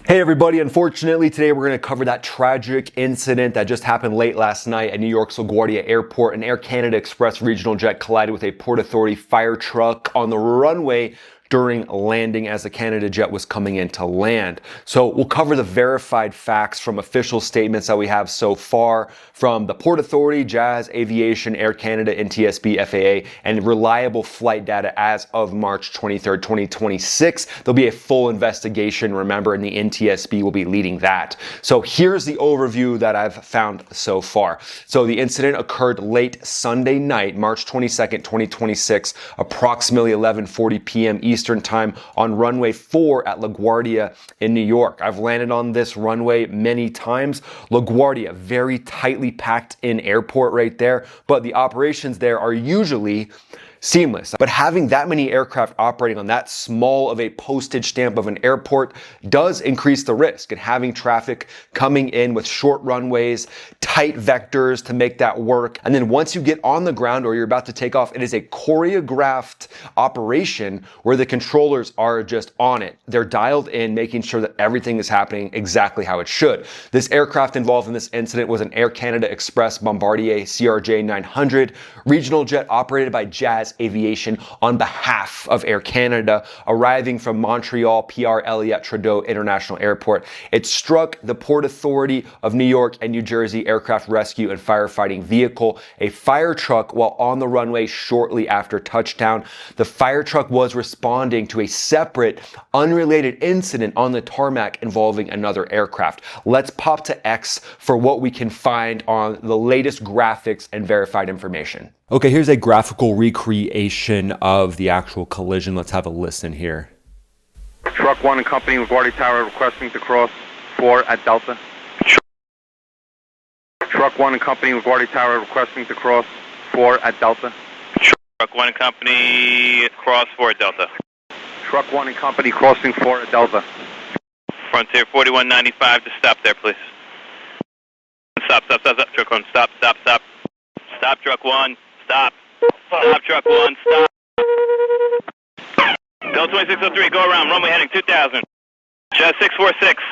Hey everybody, unfortunately today we're going to cover that tragic incident that just happened late last night at New York's LaGuardia Airport. An Air Canada Express regional jet collided with a Port Authority fire truck on the runway during landing as the Canada jet was coming in to land. So we'll cover the verified facts from official statements that we have so far from the Port Authority, Jazz Aviation, Air Canada, NTSB, FAA, and reliable flight data as of March 23rd, 2026. There'll be a full investigation, remember, and the NTSB will be leading that. So here's the overview that I've found so far. So the incident occurred late Sunday night, March 22nd, 2026, approximately 11:40 p.m. Eastern Time on runway 4 at LaGuardia in New York. I've landed on this runway many times. LaGuardia, very tightly packed in airport right there, but the operations there are usually seamless. But having that many aircraft operating on that small of a postage stamp of an airport does increase the risk. And having traffic coming in with short runways, tight vectors to make that work. And then once you get on the ground or you're about to take off, it is a choreographed operation where the controllers are just on it. They're dialed in, making sure that everything is happening exactly how it should. This aircraft involved in this incident was an Air Canada Express Bombardier CRJ-900 regional jet operated by Jazz Aviation on behalf of Air Canada, arriving from Montreal PR Elliott Trudeau International Airport. It struck the Port Authority of New York and New Jersey aircraft rescue and firefighting vehicle, a fire truck, while on the runway shortly after touchdown. The fire truck was responding to a separate, unrelated incident on the tarmac involving another aircraft. Let's pop to X for what we can find on the latest graphics and verified information. Okay, here's a graphical recreation of the actual collision. Let's have a listen here. Truck 1 and company LaGuardia Tower requesting to cross 4 at Delta. Truck 1 and company LaGuardia Tower requesting to cross 4 at Delta. Truck 1 and company cross 4 at Delta. Truck 1 and company crossing 4 at Delta. Frontier 4195 to stop there, please. Stop, truck 1, stop. Stop, truck 1, stop. Stop, truck 1, stop. Delta 2603, go around, runway heading 2000. Jazz 646.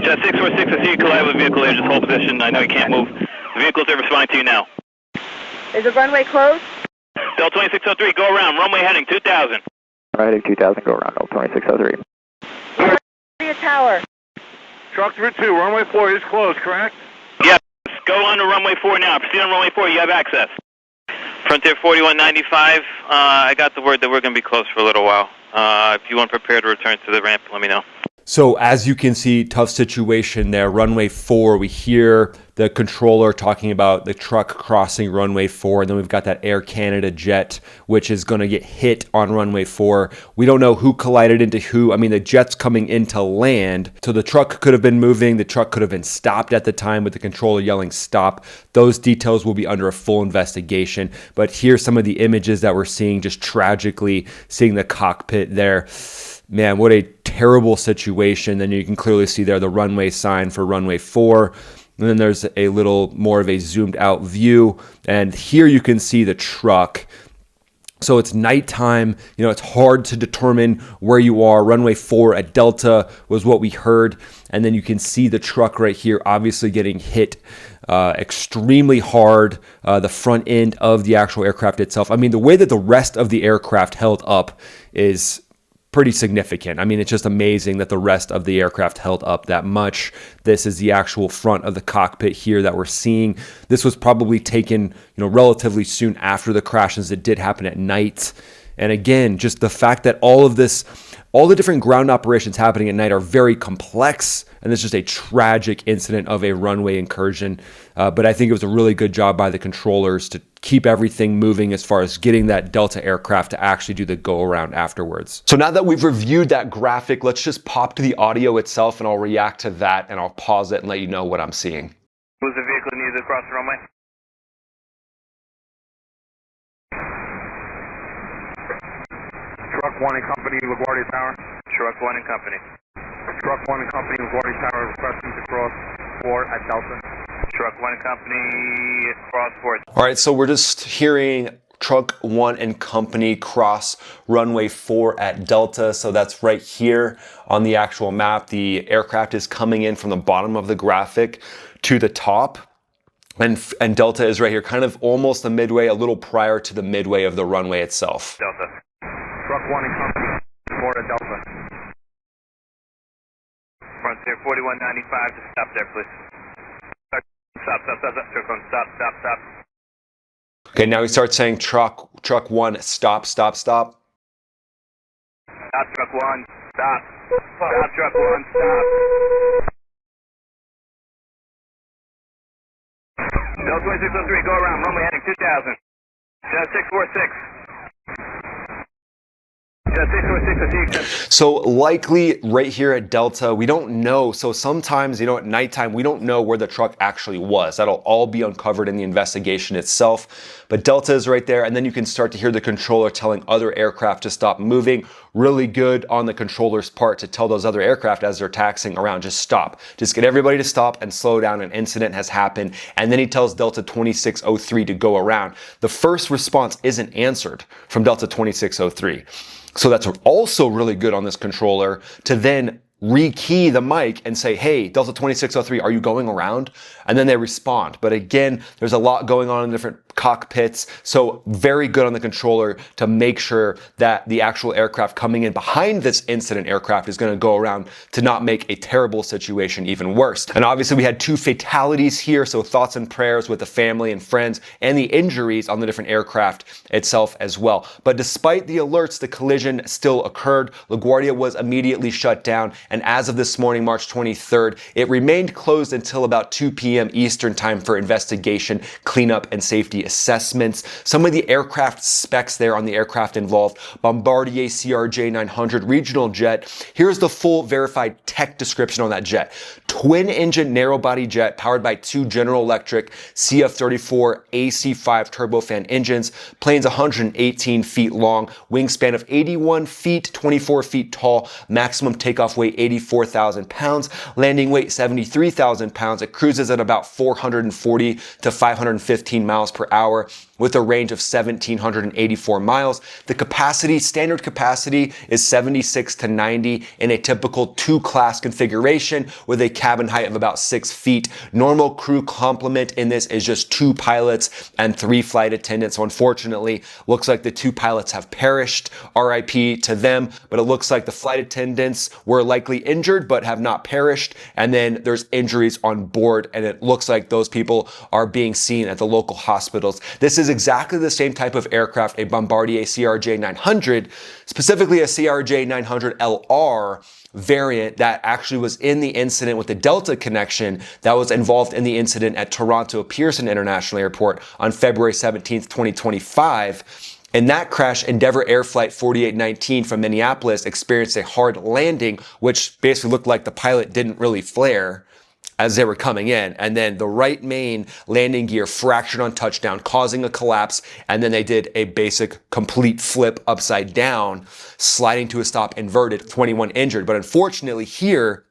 Jazz 646, I see you collide with a vehicle there, just hold position. I know you can't move. The vehicles are responding to you now. Is the runway closed? Delta 2603, go around, runway heading 2000. Heading 2000, go around, Delta 2603. LaGuardia Tower. Truck 2, runway 4 is closed, correct? Yes, go on to runway 4 now. Proceed on runway 4, you have access. Frontier 4195, I got the word that we're going to be closed for a little while. If you want to prepare to return to the ramp, let me know. So as you can see, tough situation there. Runway 4, we hear the controller talking about the truck crossing runway 4. And then we've got that Air Canada jet, which is going to get hit on runway 4. We don't know who collided into who. I mean, the jet's coming in to land. So the truck could have been moving. The truck could have been stopped at the time with the controller yelling stop. Those details will be under a full investigation. But here's some of the images that we're seeing, just tragically seeing the cockpit there. Man, what a terrible situation. Then you can clearly see there the runway sign for runway 4. And then there's a little more of a zoomed out view. And here you can see the truck. So it's nighttime, it's hard to determine where you are. Runway 4 at Delta was what we heard. And then you can see the truck right here, obviously getting hit extremely hard, the front end of the actual aircraft itself. I mean, the way that the rest of the aircraft held up is pretty significant. I mean, it's just amazing that the rest of the aircraft held up that much. This is the actual front of the cockpit here that we're seeing. This was probably taken, relatively soon after the crash, since it did happen at night. And again, just the fact that all the different ground operations happening at night are very complex, and it's just a tragic incident of a runway incursion. But I think it was a really good job by the controllers to keep everything moving as far as getting that Delta aircraft to actually do the go-around afterwards. So now that we've reviewed that graphic, let's just pop to the audio itself, and I'll react to that, and I'll pause it and let you know what I'm seeing. Was the vehicle needed to cross the runway? Truck 1 and company LaGuardia Tower. Truck 1 and company. Truck 1 and company LaGuardia Tower requesting to cross 4 at Delta. Truck 1 and company cross 4. All right, so we're just hearing Truck 1 and Company cross runway 4 at Delta. So that's right here on the actual map. The aircraft is coming in from the bottom of the graphic to the top. And Delta is right here, kind of almost the midway, a little prior to the midway of the runway itself. Delta. Truck 1 and Company, 4 to Delta. Frontier 4195, just stop there, please. Stop. Truck 1, stop. Okay, now he starts saying truck 1, stop. Stop, Truck 1, stop. Stop, Truck 1, stop. Delta 2603, go around, runway heading 2000. Jazz 646. Jazz 646, So likely right here at Delta, we don't know. So sometimes, at nighttime, we don't know where the truck actually was. That'll all be uncovered in the investigation itself. But Delta is right there, and then you can start to hear the controller telling other aircraft to stop moving. Really good on the controller's part to tell those other aircraft as they're taxiing around, just stop. Just get everybody to stop and slow down. An incident has happened. And then he tells Delta 2603 to go around. The first response isn't answered from Delta 2603. So that's also really good on this controller to then rekey the mic and say, hey, Delta 2603, are you going around? And then they respond. But again, there's a lot going on in different cockpits. So very good on the controller to make sure that the actual aircraft coming in behind this incident aircraft is going to go around to not make a terrible situation even worse. And obviously we had 2 fatalities here. So thoughts and prayers with the family and friends and the injuries on the different aircraft itself as well. But despite the alerts, the collision still occurred. LaGuardia was immediately shut down. And as of this morning, March 23rd, it remained closed until about 2 p.m. Eastern time for investigation, cleanup, and safety assessments. Some of the aircraft specs there on the aircraft involved: Bombardier CRJ-900 regional jet. Here's the full verified tech description on that jet. Twin engine narrow body jet powered by 2 General Electric CF34 AC5 turbofan engines. Plane's 118 feet long, wingspan of 81 feet, 24 feet tall, maximum takeoff weight 84,000 pounds, landing weight 73,000 pounds. It cruises at about 440 to 515 miles per hour with a range of 1,784 miles. The capacity, standard capacity, is 76 to 90 in a typical 2-class configuration with a cabin height of about 6 feet. Normal crew complement in this is just 2 pilots and 3 flight attendants. So unfortunately, looks like the 2 pilots have perished. RIP to them. But it looks like the flight attendants were likely injured but have not perished. And then there's injuries on board, and it looks like those people are being seen at the local hospitals. This is exactly the same type of aircraft, a Bombardier CRJ-900, specifically a CRJ-900LR variant that actually was in the incident with the Delta connection that was involved in the incident at Toronto Pearson International Airport on February 17th, 2025. In that crash, Endeavour Air Flight 4819 from Minneapolis experienced a hard landing, which basically looked like the pilot didn't really flare as they were coming in. And then the right main landing gear fractured on touchdown, causing a collapse. And then they did a basic complete flip upside down, sliding to a stop inverted, 21 injured. But unfortunately here,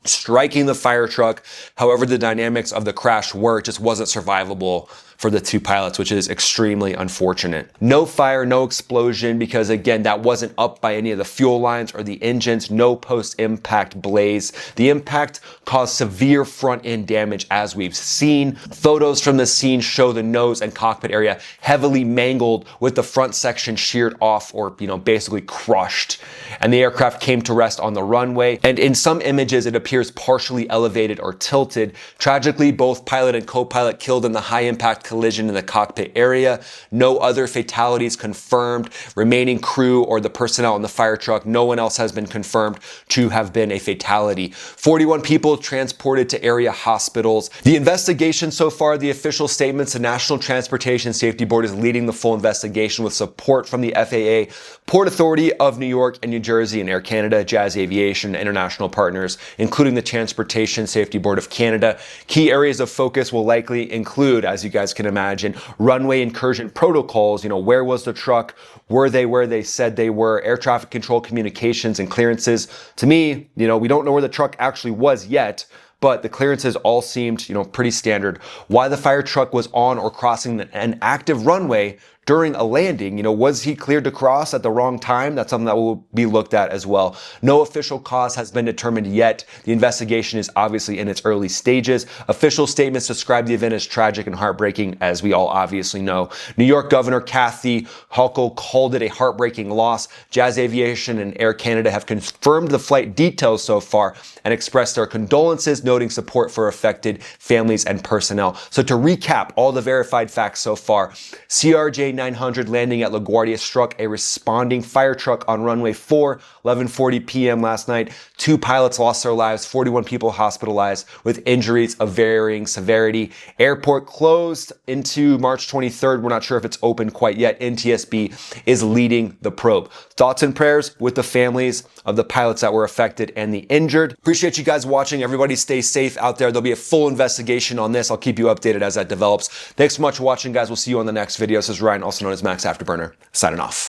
striking the fire truck, however the dynamics of the crash were, it just wasn't survivable for the 2 pilots, which is extremely unfortunate. No fire, no explosion, because again, that wasn't up by any of the fuel lines or the engines. No post-impact blaze. The impact caused severe front end damage, as we've seen. Photos from the scene show the nose and cockpit area heavily mangled with the front section sheared off or, basically crushed. And the aircraft came to rest on the runway. And in some images, it appears partially elevated or tilted. Tragically, both pilot and co-pilot killed in the high impact collision in the cockpit area. No other fatalities confirmed. Remaining crew or the personnel in the fire truck, no one else has been confirmed to have been a fatality. 41 people transported to area hospitals. The investigation so far, the official statements, the National Transportation Safety Board is leading the full investigation with support from the FAA, Port Authority of New York and New Jersey, and Air Canada, Jazz Aviation, and international partners, including the Transportation Safety Board of Canada. Key areas of focus will likely include, as you guys can imagine, runway incursion protocols. Where was the truck? Were they where they said they were? Air traffic control communications and clearances. To me, we don't know where the truck actually was yet, but the clearances all seemed, pretty standard. Why the fire truck was on or crossing an active runway during a landing. You know, was he cleared to cross at the wrong time? That's something that will be looked at as well. No official cause has been determined yet. The investigation is obviously in its early stages. Official statements describe the event as tragic and heartbreaking, as we all obviously know. New York Governor Kathy Hochul called it a heartbreaking loss. Jazz Aviation and Air Canada have confirmed the flight details so far and expressed their condolences, noting support for affected families and personnel. So to recap all the verified facts so far, CRJ-900 landing at LaGuardia struck a responding fire truck on runway 4, 11:40 p.m. last night. 2 pilots lost their lives, 41 people hospitalized with injuries of varying severity. Airport closed into March 23rd. We're not sure if it's open quite yet. NTSB is leading the probe. Thoughts and prayers with the families of the pilots that were affected and the injured. Appreciate you guys watching. Everybody stay safe out there. There'll be a full investigation on this. I'll keep you updated as that develops. Thanks so much for watching, guys. We'll see you on the next video. This is Ryan, also known as Max Afterburner, signing off.